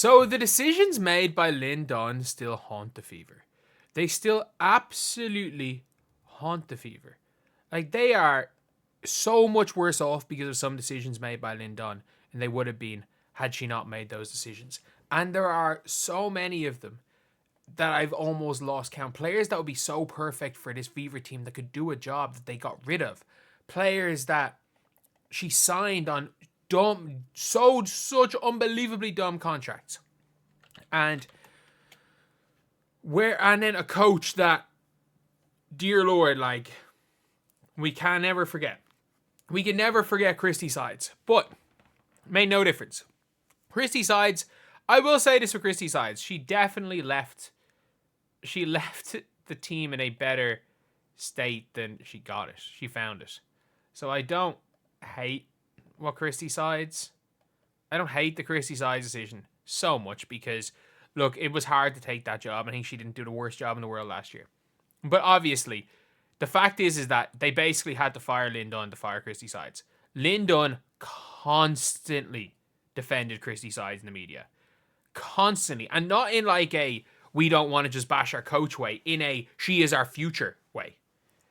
So the decisions made by Lin Dunn still haunt the Fever. They still absolutely haunt the Fever. Like, they are so much worse off because of some decisions made by Lin Dunn than they would have been had she not made those decisions. And there are so many of them that I've almost lost count. Players that would be so perfect for this Fever team that could do a job that they got rid of. Players that she signed on such unbelievably dumb contracts. And then a coach that, dear Lord, like, we can never forget. We can never forget Christy Sides, but made no difference. Christy Sides, I will say this for Christy Sides, she definitely left the team in a better state than she got it. She found it. So I don't hate the Christy Sides decision so much because, look, it was hard to take that job. I think she didn't do the worst job in the world last year. But obviously, the fact is that they basically had to fire Lin Dunn to fire Christy Sides. Lin Dunn constantly defended Christy Sides in the media. Constantly. And not in like a, we don't want to just bash our coach way. In a, she is our future way.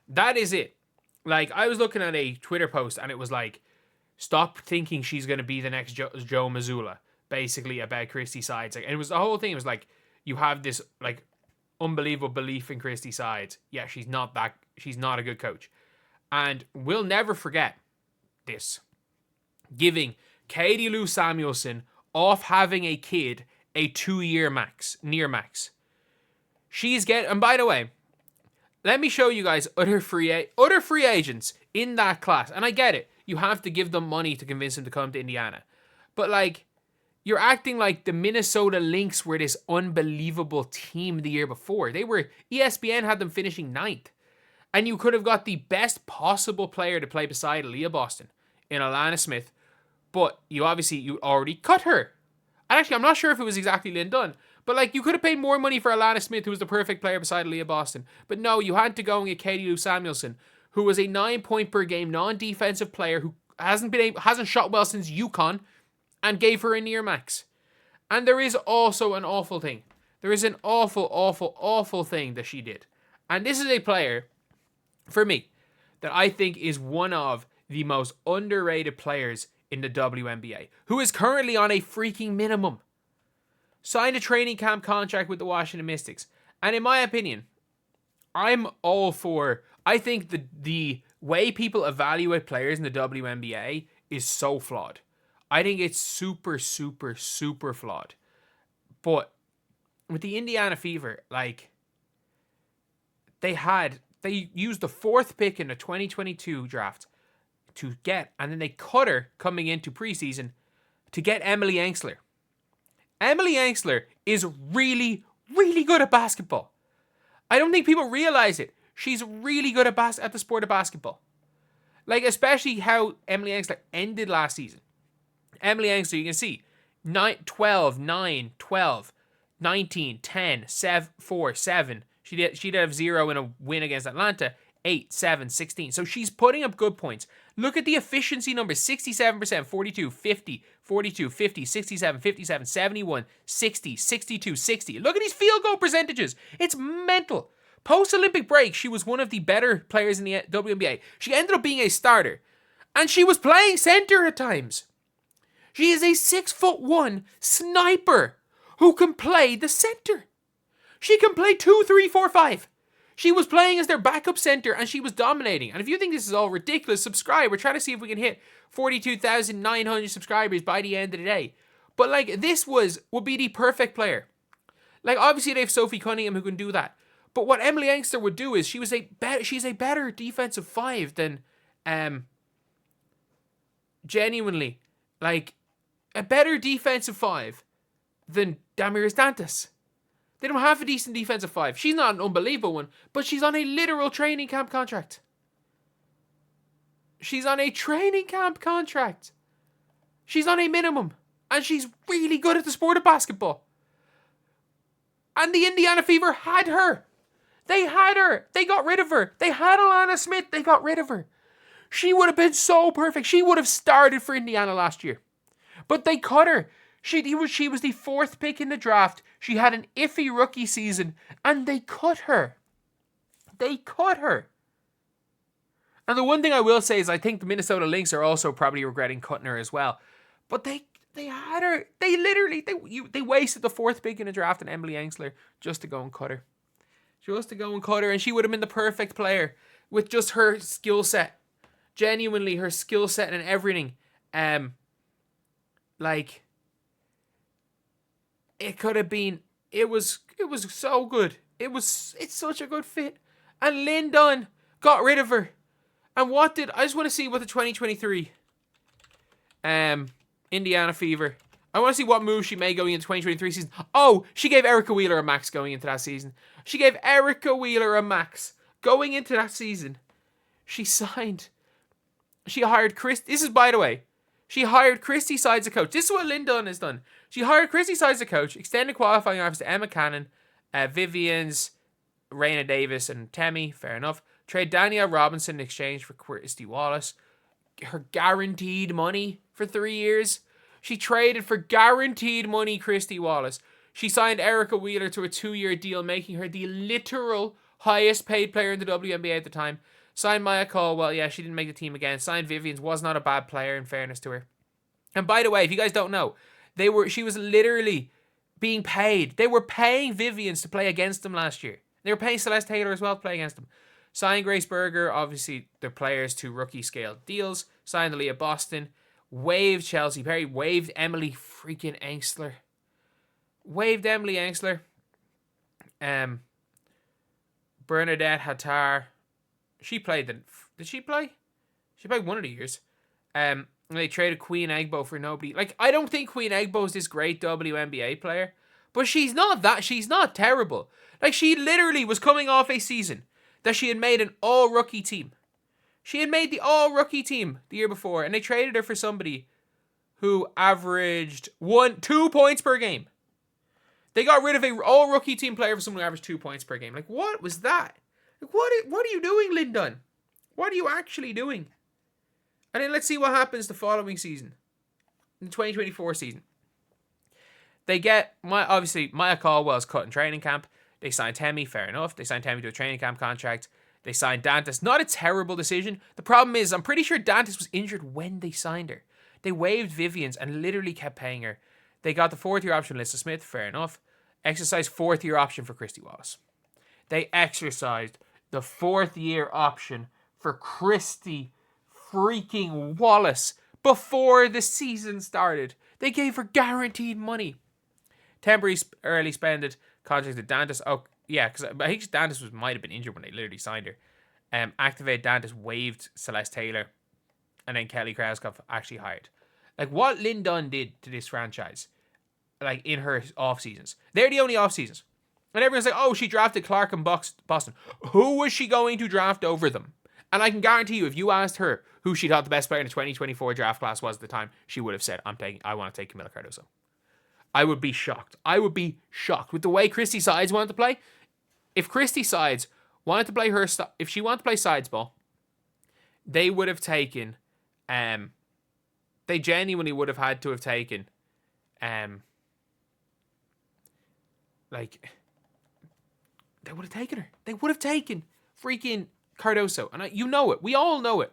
That is it. Like, I was looking at a Twitter post and it was like, stop thinking she's going to be the next Joe Mazzulla. Basically about Christy Sides. And it was the whole thing. It was like, you have this like unbelievable belief in Christy Sides. Yeah, she's not a good coach. And we'll never forget this. Giving Katie Lou Samuelson, off having a kid, a 2-year max, near max. And by the way, let me show you guys other free agents in that class. And I get it. You have to give them money to convince them to come to Indiana. But like, you're acting like the Minnesota Lynx were this unbelievable team the year before. ESPN had them finishing 9th. And you could have got the best possible player to play beside Aaliyah Boston in Alana Smith. But you already cut her. And actually, I'm not sure if it was exactly Lin Dunn. But like, you could have paid more money for Alana Smith, who was the perfect player beside Aaliyah Boston. But no, you had to go and get Katie Lou Samuelson, who was a 9-point per game non-defensive player who hasn't shot well since UConn, and gave her a near max. And there is also an awful thing. There is an awful, awful, awful thing that she did. And this is a player, for me, that I think is one of the most underrated players in the WNBA, who is currently on a freaking minimum. Signed a training camp contract with the Washington Mystics. And in my opinion, I'm all for... I think the way people evaluate players in the WNBA is so flawed. I think it's super, super, super flawed. But with the Indiana Fever, like, they used the 4th pick in the 2022 draft to get, and then they cut her coming into preseason to get Emily Engstler. Emily Engstler is really, really good at basketball. I don't think people realize it. She's really good at the sport of basketball. Like, especially how Emily Engstler ended last season. Emily Engstler, you can see, 12, 9, 12, 19, 10, 7, 4, 7. She'd have 0 in a win against Atlanta. 8, 7, 16. So she's putting up good points. Look at the efficiency numbers. 67%, 42, 50, 42, 50, 67, 57, 71, 60, 62, 60. Look at these field goal percentages. It's mental. Post-Olympic break, she was one of the better players in the WNBA. She ended up being a starter. And she was playing center at times. She is a 6'1" sniper who can play the center. She can play 2, 3, 4, 5. She was playing as their backup center and she was dominating. And if you think this is all ridiculous, subscribe. We're trying to see if we can hit 42,900 subscribers by the end of the day. But like, this would be the perfect player. Like, obviously they have Sophie Cunningham who can do that. But what Emily Engstler would do is she's a better defensive 5 than genuinely, like, a better defensive 5 than Damiris Dantas. They don't have a decent defensive 5. She's not an unbelievable one, but she's on a literal training camp contract. She's on a training camp contract. She's on a minimum. And she's really good at the sport of basketball. And the Indiana Fever had her. They had her. They got rid of her. They had Alana Smith. They got rid of her. She would have been so perfect. She would have started for Indiana last year. But they cut her She was the 4th pick in the draft. She had an iffy rookie season, and they cut her. They cut her. And the one thing I will say is I think the Minnesota Lynx are also probably regretting cutting her as well. But they had her. They wasted the 4th pick in the draft and Emily Engstler just to go and cut her. And she would have been the perfect player with just her skill set. Genuinely, her skill set and everything. Like, it could have been. It was so good. It's such a good fit. And Lin Dunn got rid of her. And I just want to see what the 2023 Indiana Fever. I want to see what move she made going into 2023 season. Oh, she gave Erica Wheeler a max going into that season. She hired Chris. This is, by the way, she hired Christy Sides as coach. This is what Lin Dunn has done. She hired Christy Sides as coach, extended qualifying offers to Emma Cannon, Vivian's, Breanna Davis, and Temi. Fair enough. Trade Danielle Robinson in exchange for Christy Wallace. Her guaranteed money for 3 years. She traded for guaranteed money Christy Wallace. She signed Erica Wheeler to a 2-year deal, making her the literal highest paid player in the WNBA at the time. Signed Maya Caldwell. Yeah, she didn't make the team again. Signed Vivian's. Was not a bad player, in fairness to her. And by the way, if you guys don't know, she was literally being paid. They were paying Vivian's to play against them last year. They were paying Celeste Taylor as well to play against them. Signed Grace Berger, obviously their players to rookie scale deals. Signed Aaliyah Boston. Waived Chelsea Perry. Waived Emily freaking Engstler. Bernadette Hattar. She played did she play? She played one of the years. They traded Queen Egbo for nobody. Like, I don't think Queen Egbo is this great WNBA player, but she's not terrible. Like, she literally was coming off a season that she had made an all-rookie team. She had made the all-rookie team the year before, and they traded her for somebody who averaged 2 points per game. They got rid of an all-rookie team player for someone who averaged 2 points per game. Like, what was that? Like, what are you doing, Lin Dunn? What are you actually doing? And then let's see what happens the following season. In the 2024 season. They get, obviously, Maya Caldwell's cut in training camp. They signed Temi, fair enough. They signed Temi to a training camp contract. They signed Dantas. Not a terrible decision. The problem is, I'm pretty sure Dantas was injured when they signed her. They waived Vivian's and literally kept paying her. They got the 4th-year option, Lisa Smith, fair enough. Exercised 4th-year option for Christy Wallace. They exercised the 4th-year option for Christy freaking Wallace before the season started. They gave her guaranteed money. Temporary early spended contracted Dantas. Oh, yeah, because I think Dantas might have been injured when they literally signed her. Activate Dantas, waived Celeste Taylor, and then Kelly Krauskopf actually hired. Like, what Lin Dunn did to this franchise, like, in her off-seasons. They're the only off-seasons. And everyone's like, oh, she drafted Clark and Boston. Who was she going to draft over them? And I can guarantee you, if you asked her who she thought the best player in the 2024 draft class was at the time, she would have said, I want to take Camila Cardoso. I would be shocked. With the way Christy Sides wanted to play. If Christy Sides wanted to play if she wanted to play sides ball, they would have taken, they genuinely would have had to have taken, like, they would have taken her. They would have taken freaking Cardoso. And you know it. We all know it.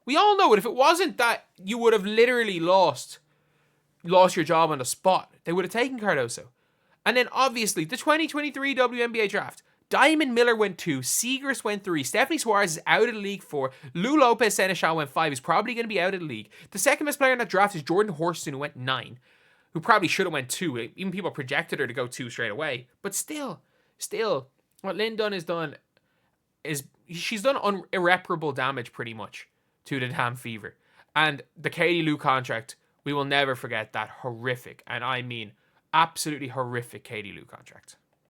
If it wasn't that you would have literally lost your job on the spot, they would have taken Cardoso. And then, obviously, the 2023 WNBA draft. Diamond Miller went 2. Seagrass went 3. Stephanie Suarez is out of the league 4. Lou Lopez Seneschal went 5. He's probably going to be out of the league. The second best player in that draft is Jordan Horston, who went 9. Who probably should have went 2. Even people projected her to go 2 straight away. But still, what Lin Dunn has done is she's done irreparable damage pretty much to the damn Fever. And the Katie Lou contract, we will never forget that horrific, and I mean absolutely horrific Katie Lou contract.